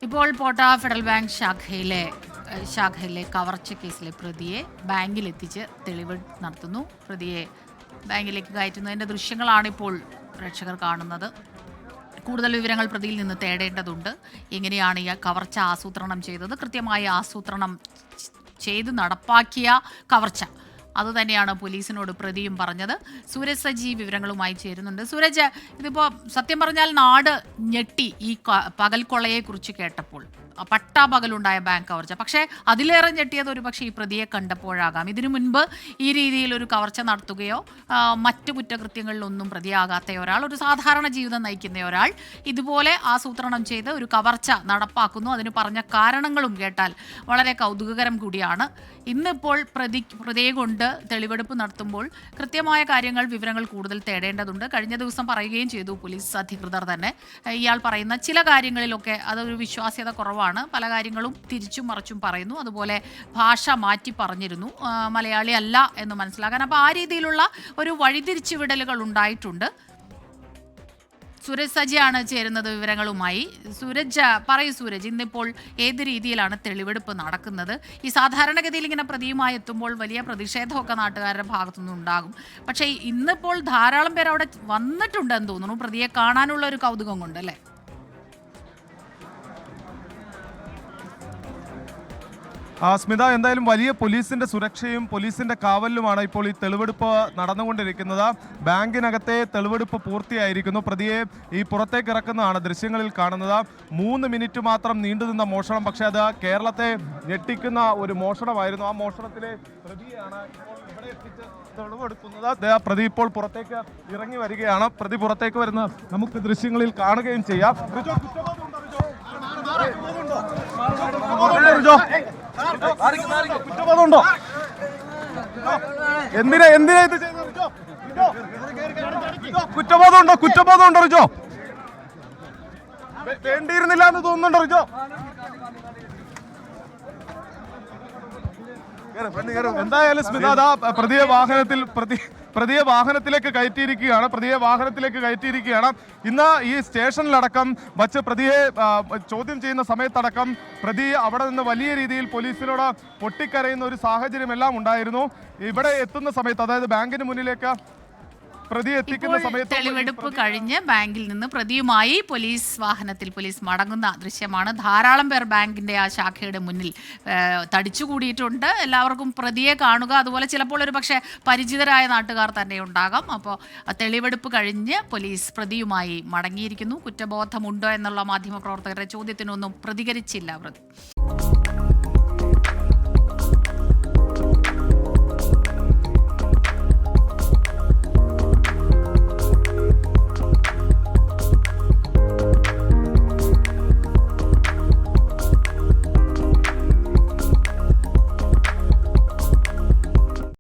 ഇപ്പോൾ പോട്ട federal bank ശാഖയിലെ കവർച്ച കേസിലെ പ്രതിയെ ബാങ്കിലെത്തിച്ച് തെളിവ് നടത്തുന്നു. പ്രതിയെ ബാങ്കിലേക്ക് കയറ്റുന്നതിൻ്റെ ദൃശ്യങ്ങളാണ് ഇപ്പോൾ പ്രേക്ഷകർ കാണുന്നത്. കൂടുതൽ വിവരങ്ങൾ പ്രതിയിൽ നിന്ന് തേടേണ്ടതുണ്ട്. എങ്ങനെയാണ് ഈ കവർച്ച ആസൂത്രണം ചെയ്തത്, കൃത്യമായി ആസൂത്രണം ചെയ്ത് നടപ്പാക്കിയ കവർച്ച അതുതന്നെയാണ് പോലീസിനോട് പ്രതിയും പറഞ്ഞത്. സൂരജ് സജി വിവരങ്ങളുമായി ചേരുന്നുണ്ട്. സൂരജ്, ഇതിപ്പോൾ സത്യം പറഞ്ഞാൽ നാട് ഞെട്ടി ഈ പകൽക്കൊള്ളയെക്കുറിച്ച് കേട്ടപ്പോൾ. പട്ടാപകലുണ്ടായ ബാങ്ക് കവർച്ച. പക്ഷേ അതിലേറെ ഞെട്ടിയത് ഒരു പക്ഷേ ഈ പ്രതിയെ കണ്ടപ്പോഴാകാം. ഇതിനു മുൻപ് ഈ രീതിയിൽ ഒരു കവർച്ച നടത്തുകയോ മറ്റു കുറ്റകൃത്യങ്ങളിലൊന്നും പ്രതിയാകാത്ത ഒരാൾ, ഒരു സാധാരണ ജീവിതം നയിക്കുന്ന ഒരാൾ ഇതുപോലെ ആസൂത്രണം ചെയ്ത് ഒരു കവർച്ച നടപ്പാക്കുന്നു. അതിന് പറഞ്ഞ കാരണങ്ങളും കേട്ടാൽ വളരെ കൗതുകകരം കൂടിയാണ്. ഇന്നിപ്പോൾ പ്രതിയെ കൊണ്ട് തെളിവെടുപ്പ് നടത്തുമ്പോൾ കൃത്യമായ കാര്യങ്ങൾ, വിവരങ്ങൾ കൂടുതൽ തേടേണ്ടതുണ്ട്. കഴിഞ്ഞ ദിവസം പറയുകയും ചെയ്തു പോലീസ് അധികൃതർ തന്നെ, ഇയാൾ പറയുന്ന ചില കാര്യങ്ങളിലൊക്കെ അതൊരു വിശ്വാസ്യത കുറവാണ്, പല കാര്യങ്ങളും തിരിച്ചും മറിച്ചും പറയുന്നു, അതുപോലെ ഭാഷ മാറ്റി പറഞ്ഞിരുന്നു, മലയാളി അല്ല എന്ന് മനസ്സിലാക്കാൻ. അപ്പോൾ ആ രീതിയിലുള്ള ഒരു വഴിതിരിച്ചുവിടലുകൾ ഉണ്ടായിട്ടുണ്ട്. സൂരജ് സജിയാണ് ചേരുന്നത് വിവരങ്ങളുമായി. പറയൂ സൂരജ്, ഇന്നിപ്പോൾ ഏത് രീതിയിലാണ് തെളിവെടുപ്പ് നടക്കുന്നത്? ഈ സാധാരണഗതിയിൽ ഇങ്ങനെ പ്രതിയുമായി എത്തുമ്പോൾ വലിയ പ്രതിഷേധമൊക്കെ നാട്ടുകാരുടെ ഭാഗത്തുനിന്ന് ഉണ്ടാകും. പക്ഷേ ഇന്നിപ്പോൾ ധാരാളം പേർ അവിടെ വന്നിട്ടുണ്ടെന്ന് തോന്നുന്നു, പ്രതിയെ കാണാനുള്ള ഒരു കൗതുകം കൊണ്ട്, അല്ലേ? സ്മിത, എന്തായാലും വലിയ പോലീസിന്റെ സുരക്ഷയും പോലീസിന്റെ കാവലിലുമാണ് ഇപ്പോൾ ഈ തെളിവെടുപ്പ് നടന്നുകൊണ്ടിരിക്കുന്നത്. ബാങ്കിനകത്തെ തെളിവെടുപ്പ് പൂർത്തിയായിരിക്കുന്നു. പ്രതിയെ ഈ പുറത്തേക്ക് ഇറക്കുന്നതാണ് ദൃശ്യങ്ങളിൽ കാണുന്നത്. 3 മിനിറ്റ് മാത്രം നീണ്ടുനിന്ന മോഷണം, പക്ഷേ അത് കേരളത്തെ ഞെട്ടിക്കുന്ന ഒരു മോഷണമായിരുന്നു. ആ മോഷണത്തിലെ പ്രതിയാണ് ഇപ്പോൾ ഇവിടെ എത്തിച്ച് തെളിവെടുക്കുന്നത്. പ്രതി ഇപ്പോൾ പുറത്തേക്ക് ഇറങ്ങി വരികയാണ്. പ്രതി പുറത്തേക്ക് വരുന്ന നമുക്ക് ദൃശ്യങ്ങളിൽ കാണുകയും ചെയ്യാം. കുറ്റബോധമുണ്ടോ? എന്തിനാ ഇത് ചെയ്തത്? കുറ്റബോധമുണ്ടോ റിജോ? വേണ്ടിയിരുന്നില്ല എന്ന് തോന്നുന്നുണ്ടോ റിജോ? എന്തായാലും സ്മിത, പ്രതിയെ വാഹനത്തിലേക്ക് കയറ്റിയിരിക്കുകയാണ്. ഇന്ന് ഈ സ്റ്റേഷനിലടക്കം വച്ച് പ്രതിയെ ചോദ്യം ചെയ്യുന്ന സമയത്തടക്കം പ്രതി അവിടെ നിന്ന് വലിയ രീതിയിൽ പോലീസിനോട് പൊട്ടിക്കരയുന്ന ഒരു സാഹചര്യം എല്ലാം ഉണ്ടായിരുന്നു. ഇവിടെ എത്തുന്ന സമയത്ത്, അതായത് ബാങ്കിന് മുന്നിലേക്ക് പ്രതി എത്തിക്കുന്ന സമയത്ത് തെളിവെടുപ്പ് കഴിഞ്ഞ് ബാങ്കിൽ നിന്ന് പ്രതിയുമായി പോലീസ് മടങ്ങുന്ന ദൃശ്യമാണ്. ധാരാളം പേർ ബാങ്കിന്റെ ആ ശാഖയുടെ മുന്നിൽ തടിച്ചുകൂടിയിട്ടുണ്ട്. എല്ലാവർക്കും പ്രതിയെ കാണുക, അതുപോലെ ചിലപ്പോൾ ഒരു പക്ഷേ പരിചിതരായ നാട്ടുകാർ തന്നെ ഉണ്ടാകാം. അപ്പോൾ തെളിവെടുപ്പ് കഴിഞ്ഞ് പോലീസ് പ്രതിയുമായി മടങ്ങിയിരിക്കുന്നു. കുറ്റബോധമുണ്ടോ എന്നുള്ള മാധ്യമപ്രവർത്തകരുടെ ചോദ്യത്തിനൊന്നും പ്രതികരിച്ചില്ല പ്രതി.